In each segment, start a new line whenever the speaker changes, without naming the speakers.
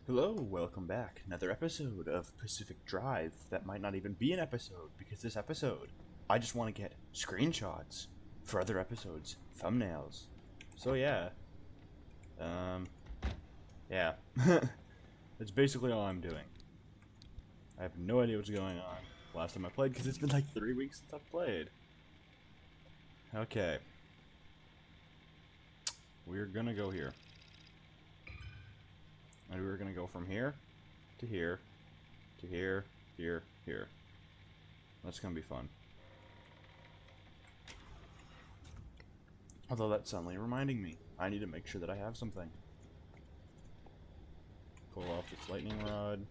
Hello, welcome back. Another episode of Pacific Drive that might not even be an episode because this episode, I just want to get screenshots for other episodes, thumbnails. So yeah. Yeah. That's basically all I'm doing. I have no idea what's going on last time I played because it's been like 3 weeks since I've played. Okay. We're gonna go here. And we're gonna go from here to here to here, here, here. That's gonna be fun. Although that's suddenly reminding me, I need to make sure that I have something. Pull off this lightning rod.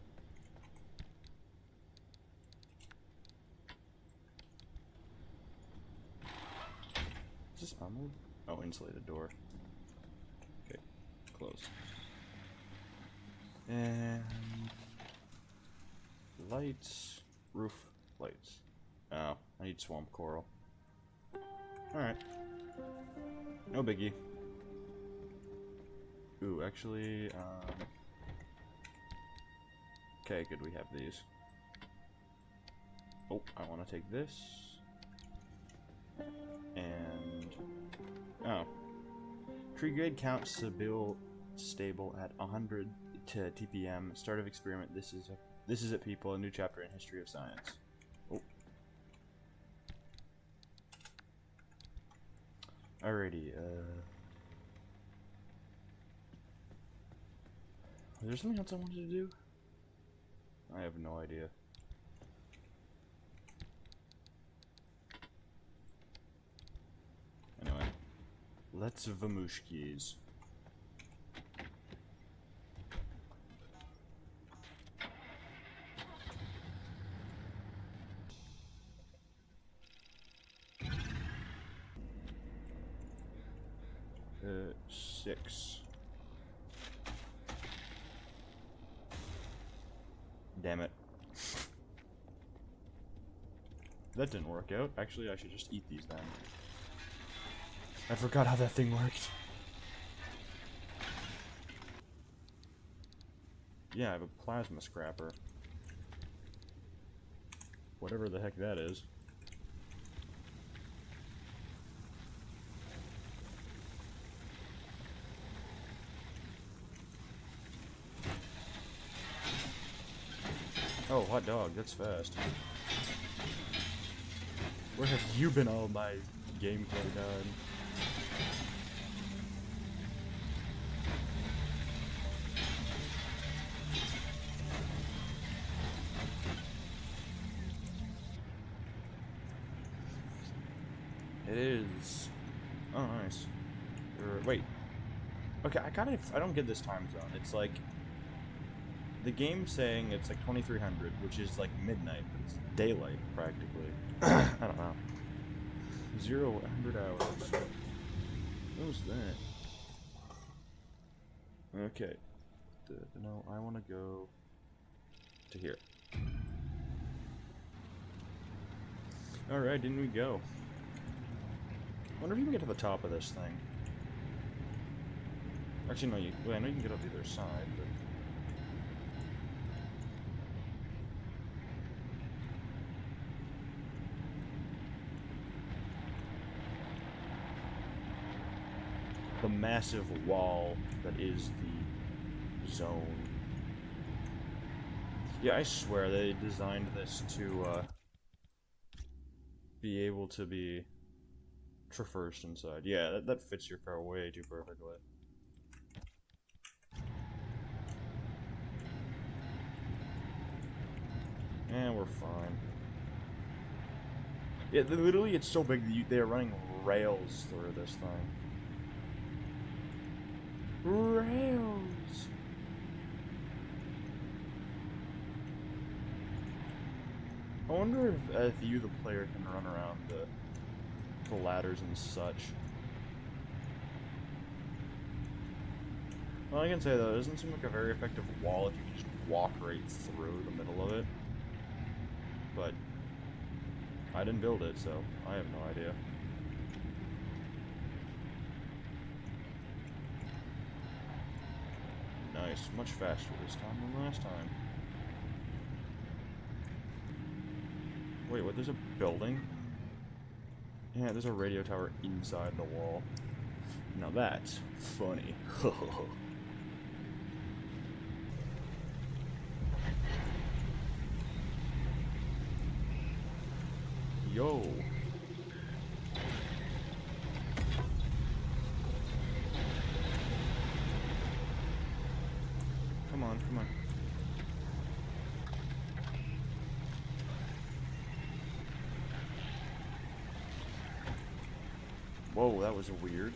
Is this armored? Oh, insulated door. Okay, close. And lights, roof lights. Oh, I need swamp coral. Alright. No biggie. Ooh, actually, okay, good, we have these. Oh, I want to take this. And... oh. Tree grade count stable at 100 to TPM. Start of experiment. This is it, people. A new chapter in history of science. Oh. Alrighty, is there something else I wanted to do? I have no idea. Anyway. Let's vamushkis. Six. Damn it. That didn't work out. Actually, I should just eat these then. I forgot how that thing worked. Yeah, I have a plasma scrapper. Whatever the heck that is. Oh, hot dog, that's fast. Where have you been all my gameplay time? It is. Oh, nice. Wait. Okay, I don't get this time zone. It's like the game's saying it's like 2300, which is like midnight, but it's daylight practically. I don't know. 100 hours. What was that? Okay. No, I want to go to here. Alright, didn't we go? I wonder if you can get to the top of this thing. Actually, no, well, I know you can get up the other side, but... the massive wall that is the zone. Yeah, I swear they designed this to be able to be traversed inside. Yeah, that fits your car way too perfectly. And we're fine. Yeah, literally it's so big that they're running rails through this thing. Rails! I wonder if you, the player, can run around the ladders and such. Well, I can say though, it doesn't seem like a very effective wall if you can just walk right through the middle of it. But I didn't build it, so I have no idea. nice. Much faster this time than last time. Wait, what? There's a building? Yeah, there's a radio tower inside the wall. Now that's funny. Yo. Come on, come on. Whoa, that was weird.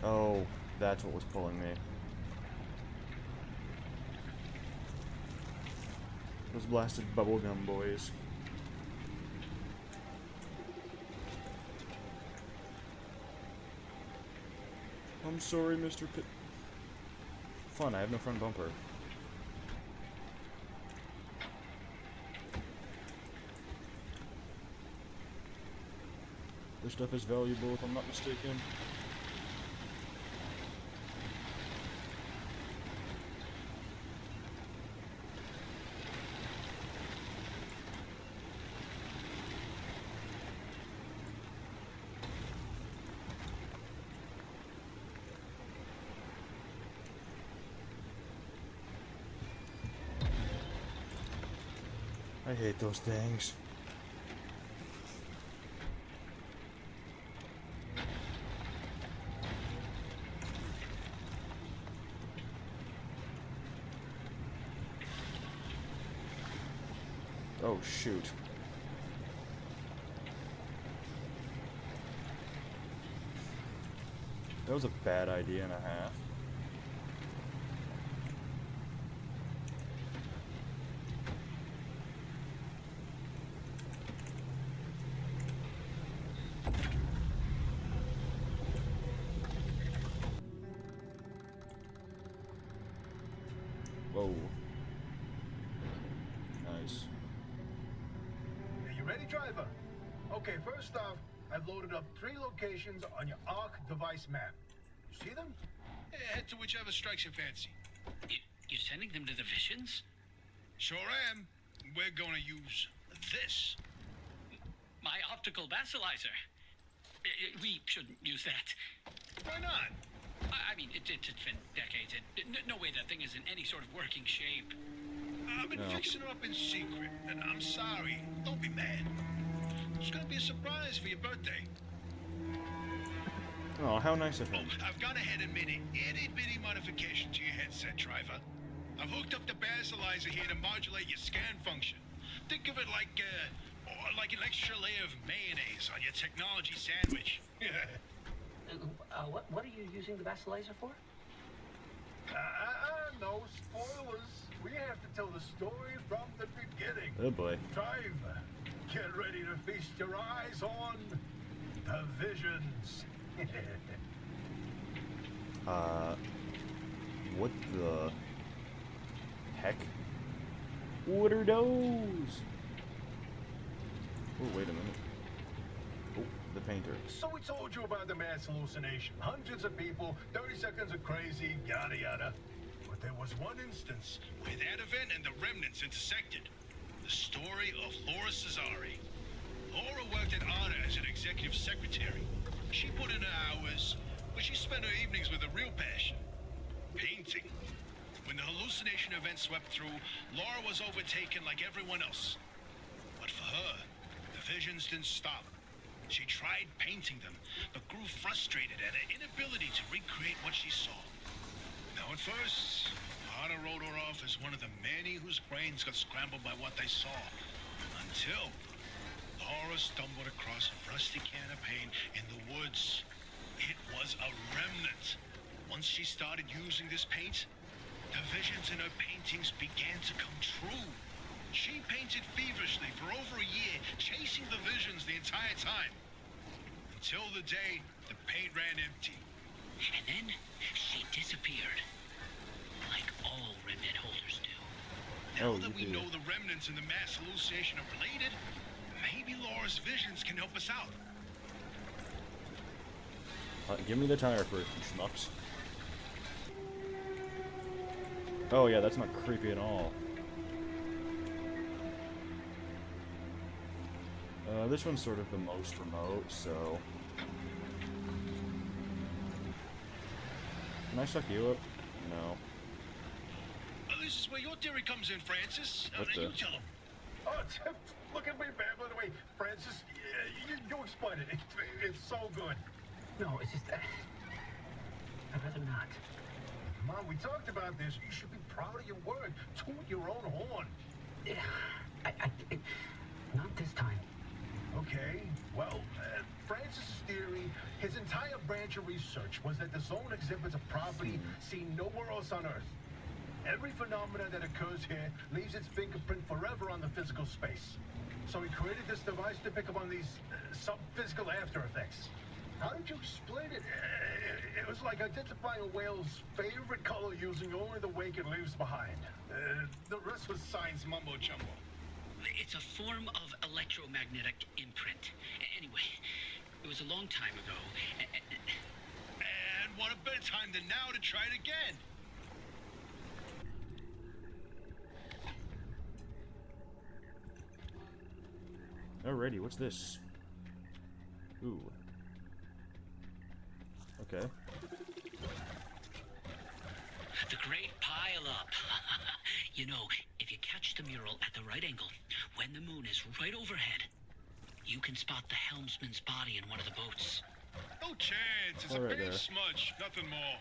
Oh, that's what was pulling me. Those blasted bubblegum boys. I'm sorry, Mr. Pitt. Fun, I have no front bumper. This stuff is valuable if I'm not mistaken. I hate those things. Oh, shoot. That was a bad idea and a half. Whoa. Nice.
Are you ready, driver? Okay, first off, I've loaded up 3 locations on your ARC device map. You see them?
Yeah, head to whichever strikes your fancy.
You're sending them to the visions?
Sure am. We're gonna use this.
My optical basilizer. We shouldn't use that.
Why not?
I mean, it's been decades. No way that thing is in any sort of working shape.
I've been fixing her up in secret, and I'm sorry. Don't be mad. It's gonna be a surprise for your birthday.
Oh, how nice of
Oh,
him.
I've gone ahead and made an itty-bitty modification to your headset, driver. I've hooked up the basilizer here to modulate your scan function. Think of it like an extra layer of mayonnaise on your technology sandwich.
What are you using the basilizer for?
No spoilers. We have to tell the story from the beginning.
Oh boy.
Driver, get ready to feast your eyes on the visions.
What the heck? What are those? Oh, wait a minute. Oh, the painter.
So we told you about the mass hallucination. Hundreds of people, 30 seconds of crazy, yada yada. But there was one instance
Where that event and the remnants intersected. The story of Laura Cesare. Laura worked at ARDA as an executive secretary. She put in her hours, but she spent her evenings with a real passion. Painting. When the hallucination event swept through, Laura was overtaken like everyone else. But for her, the visions didn't stop. She tried painting them, but grew frustrated at her inability to recreate what she saw. Now at first, ARDA wrote her off as one of the many whose brains got scrambled by what they saw. Until Laura stumbled across a rusty can of paint in the woods. It was a remnant. Once she started using this paint, the visions in her paintings began to come true. She painted feverishly for over a year, chasing the visions the entire time. Until the day the paint ran empty.
And then she disappeared. Like all remnant holders do.
Now
Oh,
that
you
we
do.
know the remnants and the mass hallucination are related, maybe Laura's visions can help us out.
Give me the tire first, you schmucks. Oh yeah, that's not creepy at all. This one's sort of the most remote, so... Can I suck you up? No.
This is where your theory comes in, Francis.
What the-
You tell him.
Oh, look at me babbling away. Francis, you explain it. It's so good.
No, it's just I'd rather not.
Mom, we talked about this. You should be proud of your work. Toot your own horn.
Yeah, not this time.
Okay, well, Francis' theory, his entire branch of research was that the zone exhibits a property seen nowhere else on Earth. Every phenomena that occurs here leaves its fingerprint forever on the physical space. So he created this device to pick up on these sub-physical after effects. How did you explain it? It was like identifying a whale's favorite color using only the wake it leaves behind. The rest was science mumbo-jumbo.
It's a form of electromagnetic imprint. Anyway, it was a long time ago.
And what a better time than now to try it again.
Alrighty, what's this? Ooh. Okay.
The Great Pile Up. You know, if you catch the mural at the right angle, when the moon is right overhead, you can spot the helmsman's body in one of the boats.
No chance. It's
All
a
right
paint
there.
smudge. Nothing more.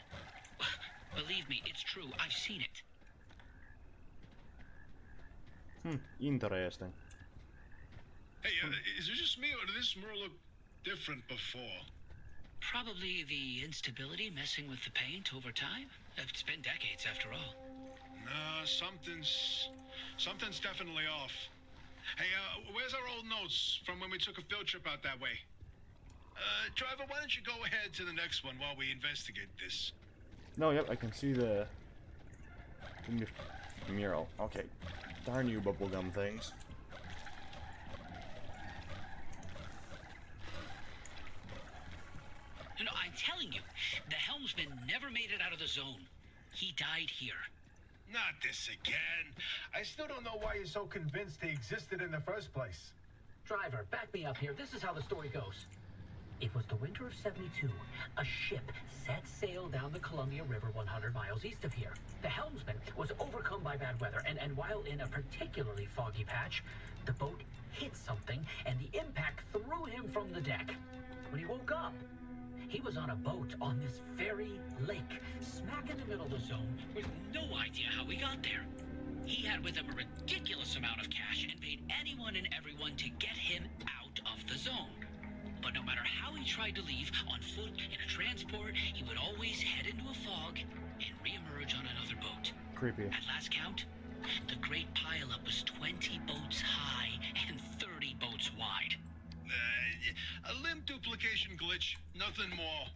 Believe me, it's true. I've seen it.
Interesting.
Hey, is it just me, or did this mural look different before?
Probably the instability messing with the paint over time. It's been decades after all.
No, something's definitely off. Hey, where's our old notes from when we took a field trip out that way? Driver, why don't you go ahead to the next one while we investigate this?
No, yep, I can see the mural. Okay. Darn you, bubblegum things.
No, I'm telling you, the helmsman never made it out of the zone. He died here.
Not this again.
I still don't know why you're so convinced he existed in the first place.
Driver, back me up here. This is how the story goes. It was the winter of '72. A ship set sail down the Columbia River 100 miles east of here. The helmsman was overcome by bad weather, and while in a particularly foggy patch, the boat hit something, and the impact threw him from the deck. When he woke up, he was on a boat on this very lake, smack in the middle of the zone,
With no idea how he got there. He had with him a ridiculous amount of cash and paid anyone and everyone to get him out of the zone. But no matter how he tried to leave, on foot, in a transport, he would always head into a fog and reemerge on another boat.
Creepy.
At last count, the Great Pile-Up was 20 boats high and 30 boats wide.
A limb duplication glitch. Nothing more.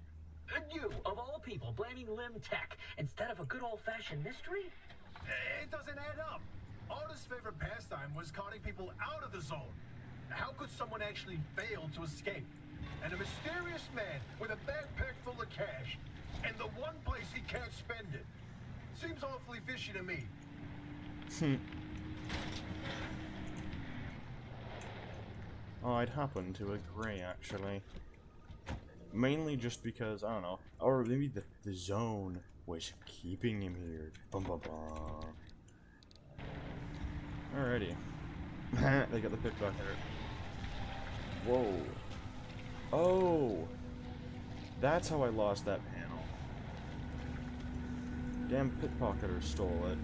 And you, of all people, blaming Lim Tech instead of a good old-fashioned mystery?
It doesn't add up. Artist's favorite pastime was carting people out of the zone. How could someone actually fail to escape? And a mysterious man with a backpack full of cash, and the one place he can't spend it. Seems awfully fishy to me.
Oh, I'd happen to agree, actually. Mainly just because, I don't know, or maybe the zone was keeping him here. Bum bum bum. Alrighty. They got the pickpocket. Whoa. Oh! That's how I lost that panel. Damn pickpocketer stole it.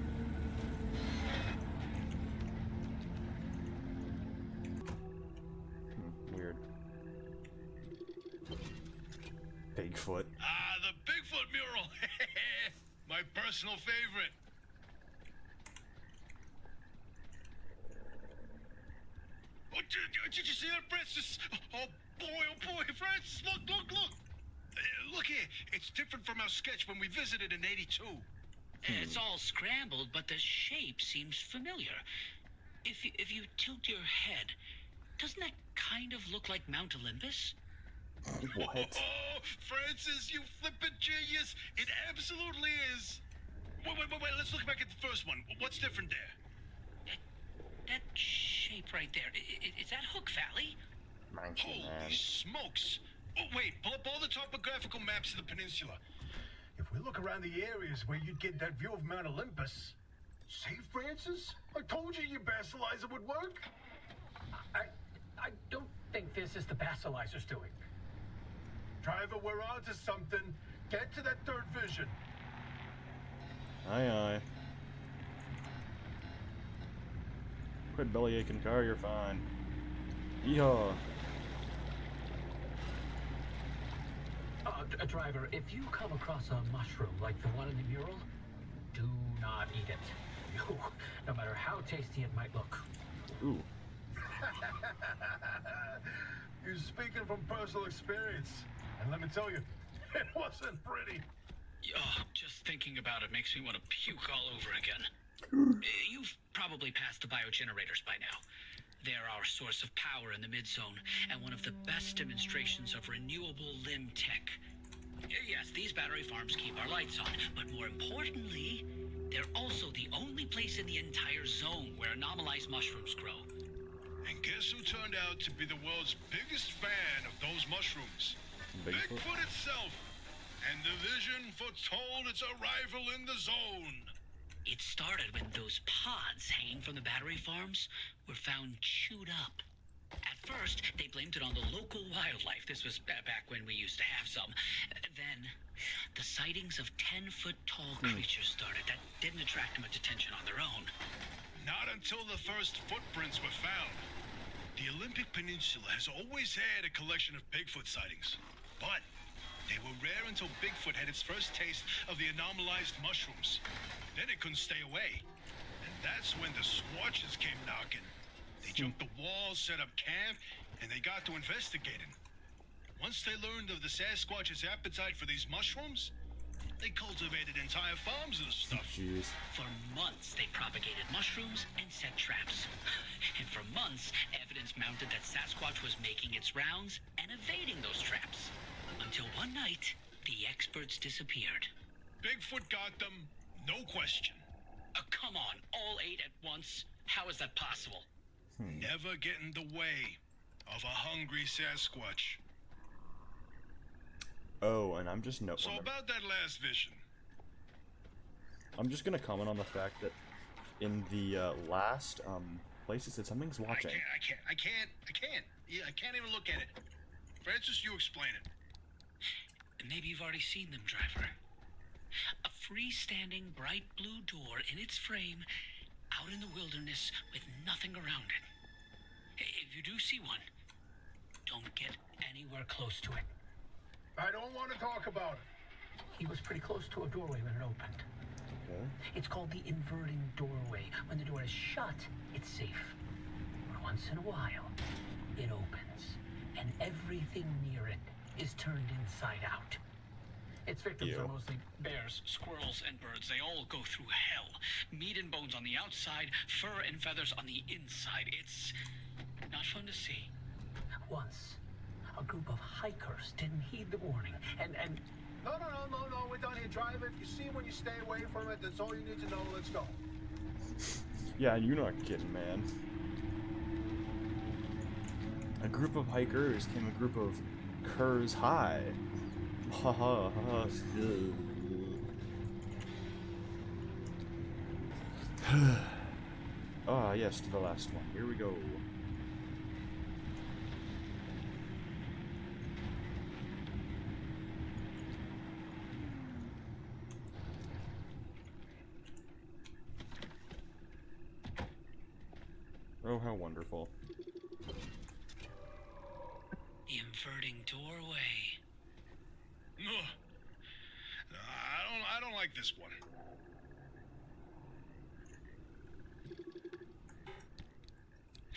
Weird. Bigfoot.
Ah, the Bigfoot mural. My personal favorite. Oh, did you see that, Francis? Oh boy, Francis, look. Look here. It's different from our sketch when we visited in '82.
It's all scrambled, but the shape seems familiar. If you tilt your head, doesn't that kind of look like Mount Olympus?
What?
Oh, Francis, you flippin' genius! It absolutely is. Wait. Let's look back at the first one. What's different there?
That shape right there, is that Hook Valley?
Monkey
Holy
man.
smokes! Oh, wait, pull up all the topographical maps of the peninsula.
If we look around the areas where you'd get that view of Mount Olympus. See, Francis? I told you your basilizer would work.
I don't think this is the basilizer's doing.
Driver, we're on to something. Get to that third vision.
Aye, aye. Quit belly aching car, you're fine. Yeehaw.
Driver, if you come across a mushroom like the one in the mural, do not eat it. No matter how tasty it might look.
Ooh.
You're speaking from personal experience. And let me tell you, it wasn't pretty.
Oh, just thinking about it makes me want to puke all over again. You've probably passed the biogenerators by now. They're our source of power in the midzone, and one of the best demonstrations of renewable limb tech. Yes, these battery farms keep our lights on, but more importantly, they're also the only place in the entire zone where anomalized mushrooms grow.
And guess who turned out to be the world's biggest fan of those mushrooms?
Bigfoot?
Bigfoot itself. And the vision foretold its arrival in the zone.
It started when those pods hanging from the battery farms were found chewed up. At first, they blamed it on the local wildlife. This was back when we used to have some. Then, the sightings of 10-foot-tall creatures started that didn't attract much attention on their own.
Not until the first footprints were found. The Olympic Peninsula has always had a collection of Bigfoot sightings, but they were rare until Bigfoot had its first taste of the anomalized mushrooms. Then it couldn't stay away. And that's when the Squatches came knocking. They jumped the walls, set up camp, and they got to investigating. Once they learned of the Sasquatch's appetite for these mushrooms, they cultivated entire farms of the stuff.
Jeez.
For months, they propagated mushrooms and set traps. And for months, evidence mounted that Sasquatch was making its rounds and evading those traps. Until one night, the experts disappeared.
Bigfoot got them, no question.
Come on, all 8 at once? How is that possible?
Never get in the way of a hungry Sasquatch.
Oh, and I'm just
So about that last vision.
I'm just gonna comment on the fact that in the last place it said something's watching.
I can't. Yeah, I can't even look at it. Francis, you explain it.
Maybe you've already seen them, driver. A freestanding bright blue door in its frame out in the wilderness with nothing around it. If you do see one, don't get anywhere close to it.
I don't want to talk about it.
He was pretty close to a doorway when it opened.
Okay.
It's called the inverting doorway. When the door is shut, it's safe. But once in a while, it opens, and everything near it is turned inside out. Its victims
Ew.
are mostly
Bears, squirrels, and birds, they all go through hell. Meat and bones on the outside, fur and feathers on the inside. It's not fun to see.
once. A group of hikers didn't heed the warning, and
No, we're done here, driver. If you see one, you stay away from it. That's all you need to know. Let's go.
Yeah, you're not kidding, man. A group of hikers came a group of curs high. Ha ha ha. Ah, yes, to the last one. Here we go. Oh, how wonderful.
The inverting doorway.
Ugh. I don't like this one.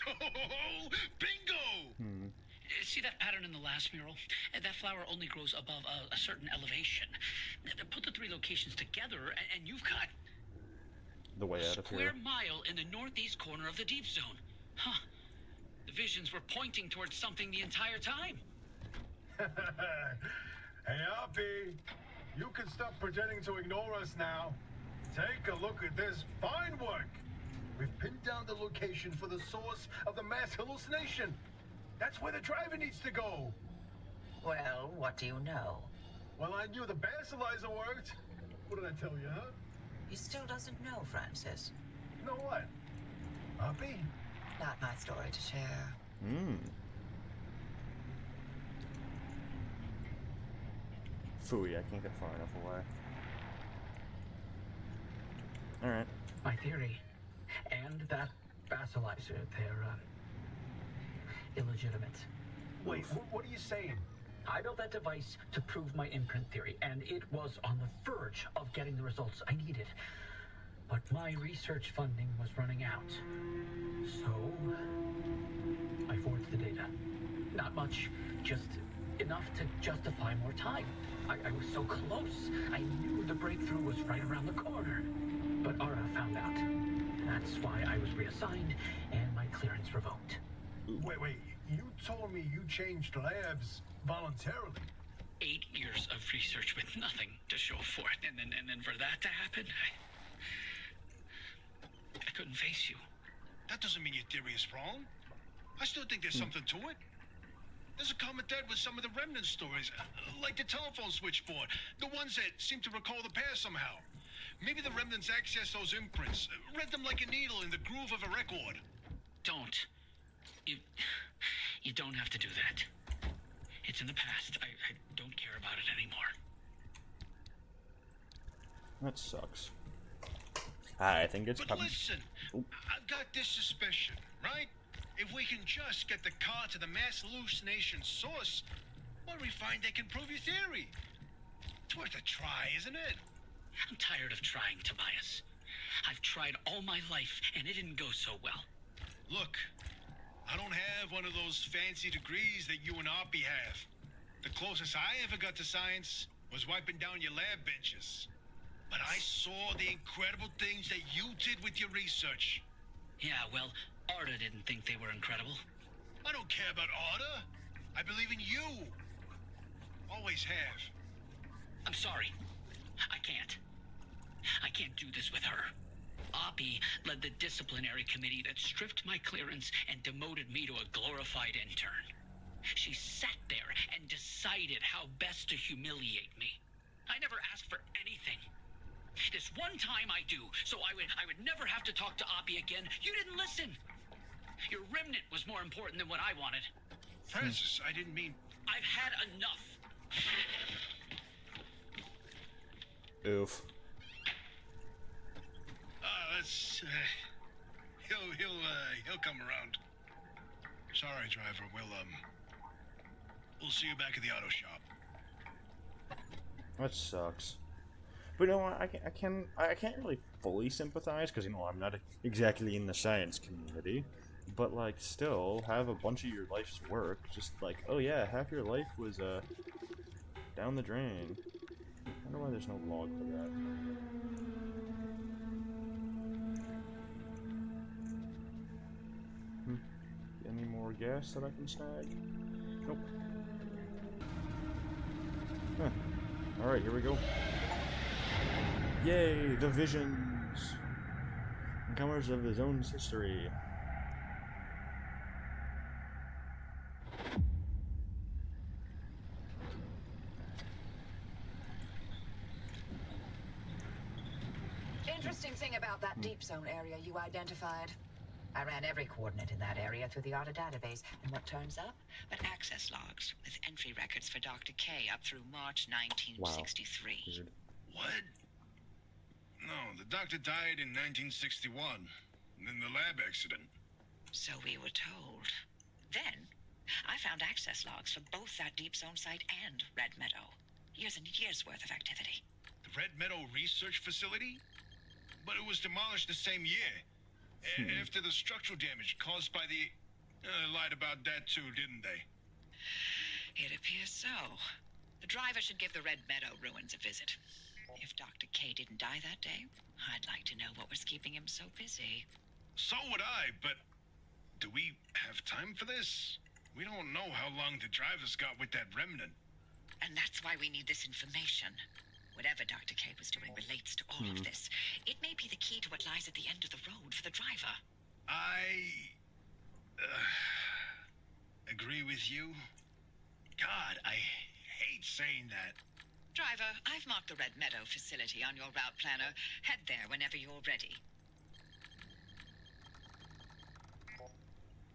Oh, bingo!
See that pattern in the last mural? That flower only grows above a certain elevation. Put the 3 locations together, and you've got
The way
a
out of
square
here.
mile in the northeast corner of the deep zone. Huh. The visions were pointing towards something the entire time.
Hey, Oppy, you can stop pretending to ignore us now. Take a look at this fine work. We've pinned down the location for the source of the mass hallucination. That's where the driver needs to go.
Well, what do you know?
Well, I knew the basilizer worked. What did I tell you, huh?
He still doesn't know, Francis.
Know what? Oppy?
Not my story to share.
Phooey, I can't get far enough away. Alright.
My theory, and that basilizer, they're illegitimate.
Wait, what are you saying?
I built that device to prove my imprint theory, and it was on the verge of getting the results I needed. But my research funding was running out. So, I forged the data. Not much, just enough to justify more time. I was so close. I knew the breakthrough was right around the corner. But Ara found out. That's why I was reassigned and my clearance revoked.
Wait, you told me you changed labs voluntarily.
8 years of research with nothing to show for it, and then for that to happen, I couldn't face you.
That doesn't mean your theory is wrong. I still think there's something to it. There's a common thread with some of the remnant stories, like the telephone switchboard, the ones that seem to recall the past somehow. Maybe the remnants access those imprints, read them like a needle in the groove of a record.
Don't. You don't have to do that. It's in the past. I don't care about it anymore.
That sucks. I think it's
But listen, I've got this suspicion, right? If we can just get the car to the mass hallucination source, what do we find that can prove your theory? It's worth a try, isn't it?
I'm tired of trying, Tobias. I've tried all my life, and it didn't go so well.
Look, I don't have one of those fancy degrees that you and Oppy have. The closest I ever got to science was wiping down your lab benches. But I saw the incredible things that you did with your research.
Yeah, well, Arda didn't think they were incredible.
I don't care about Arda. I believe in you. Always have.
I'm sorry. I can't. I can't do this with her. Oppy led the disciplinary committee that stripped my clearance and demoted me to a glorified intern. She sat there and decided how best to humiliate me. I never asked for anything. This one time I do, so I would never have to talk to Oppy again. You didn't listen. Your remnant was more important than what I wanted.
Francis, I didn't mean...
I've had enough.
Oof.
Let's... He'll come around. Sorry, driver. We'll see you back at the auto shop.
That sucks. But you know what? I can't really fully sympathize because I'm not exactly in the science community. But like, still have a bunch of your life's work. Just like, oh yeah, half your life was down the drain. I wonder why there's no log for that. Any more gas that I can snag? Nope. Huh. Alright, here we go. Yay, the visions! Encounters of the zone's history.
Interesting thing about that deep zone area you identified. I ran every coordinate in that area through the ARDA database, and what turns up? But access logs with entry records for Dr. K up through March 1963.
Wow.
What? No, the doctor died in 1961. In the lab accident.
So we were told. Then, I found access logs for both that deep zone site and Red Meadow. Years and years worth of activity.
The Red Meadow Research Facility? But it was demolished the same year. After the structural damage caused by the... lied about that too, didn't they?
It appears so. The driver should give the Red Meadow ruins a visit. If Dr. K didn't die that day, I'd like to know what was keeping him so busy.
So would I, but do we have time for this? We don't know how long the driver's got with that remnant.
And that's why we need this information. Whatever Dr. K was doing relates to all of this. It may be the key to what lies at the end of the road for the driver.
I agree with you. God, I hate saying that.
Driver, I've marked the Red Meadow facility on your route planner. Head there whenever you're ready.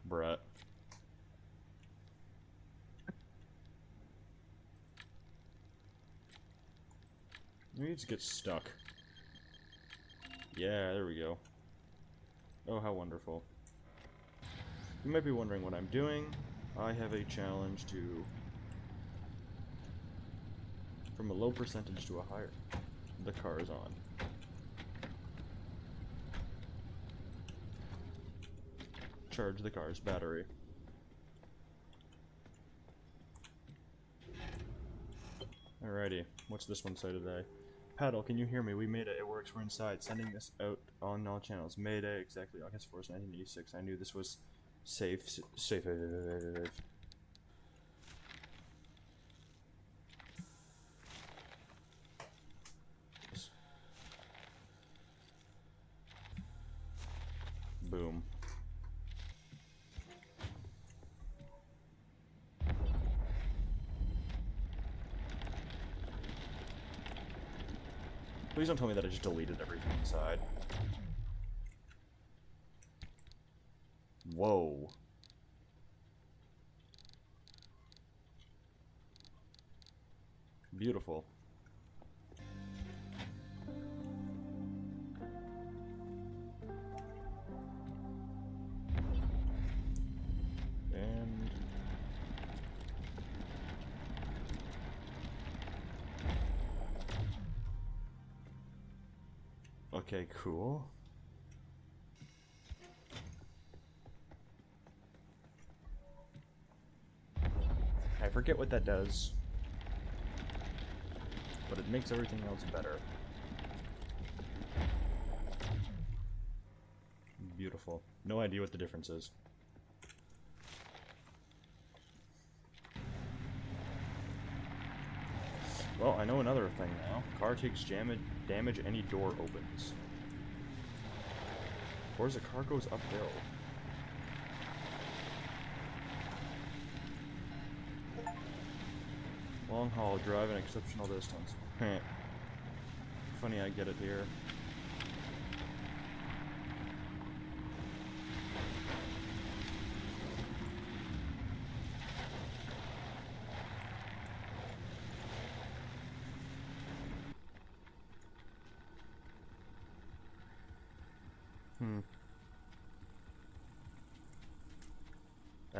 Brett. We need to get stuck. Yeah, there we go. Oh, how wonderful. You might be wondering what I'm doing. I have a challenge to... from a low percentage to a higher. The car is on. Charge the car's battery. Alrighty, what's this one say today? Paddle, can you hear me? We made it. It works. We're inside. Sending this out on all channels. Mayday, exactly. August 4th, 1986. I knew this was safe. Safe. Boom. Please don't tell me that I just deleted everything inside. Whoa. Beautiful. And... okay, cool. I forget what that does, but it makes everything else better. Beautiful. No idea what the difference is. Well, I know another thing now. Car takes damage any door opens. Or as the car goes uphill. Long haul, drive an exceptional distance. Funny I get it here.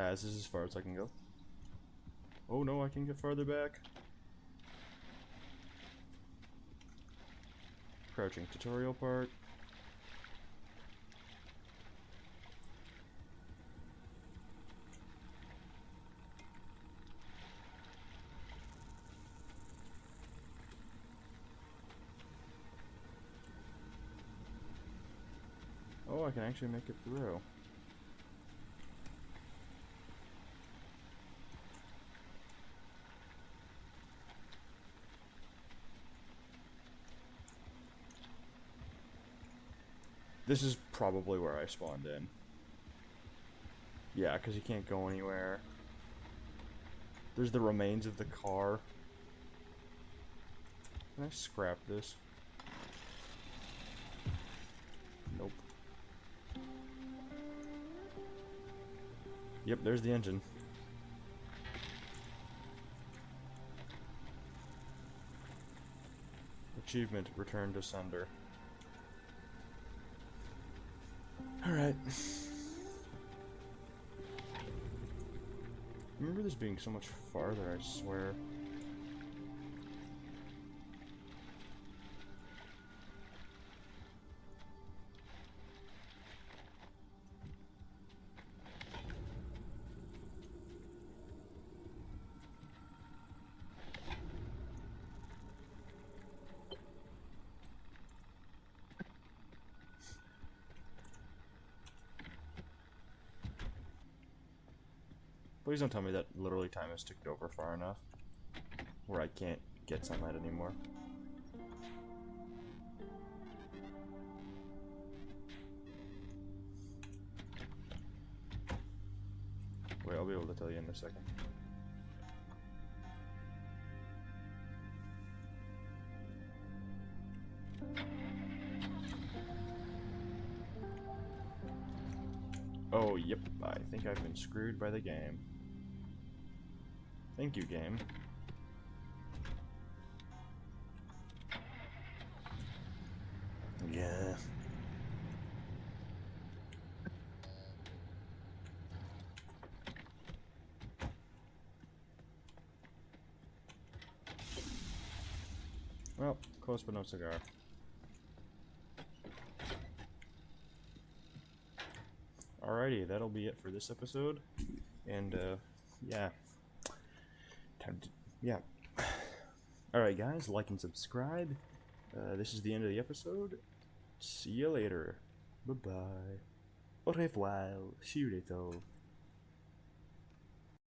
This is as far as I can go. Oh no, I can get farther back. Crouching tutorial part. Oh, I can actually make it through. This is probably where I spawned in. Yeah, because you can't go anywhere. There's the remains of the car. Can I scrap this? Nope. Yep, there's the engine. Achievement, return to sender. Alright. I remember this being so much farther, I swear. Please don't tell me that literally time has ticked over far enough where I can't get sunlight anymore. Wait, I'll be able to tell you in a second. Oh, yep, I think I've been screwed by the game. Thank you, game. Yeah. Well, close but no cigar. Alrighty, that'll be it for this episode. And, yeah. Time to, yeah. Alright, guys, like and subscribe. This is the end of the episode. See you later. Bye-bye. Au revoir. See you later.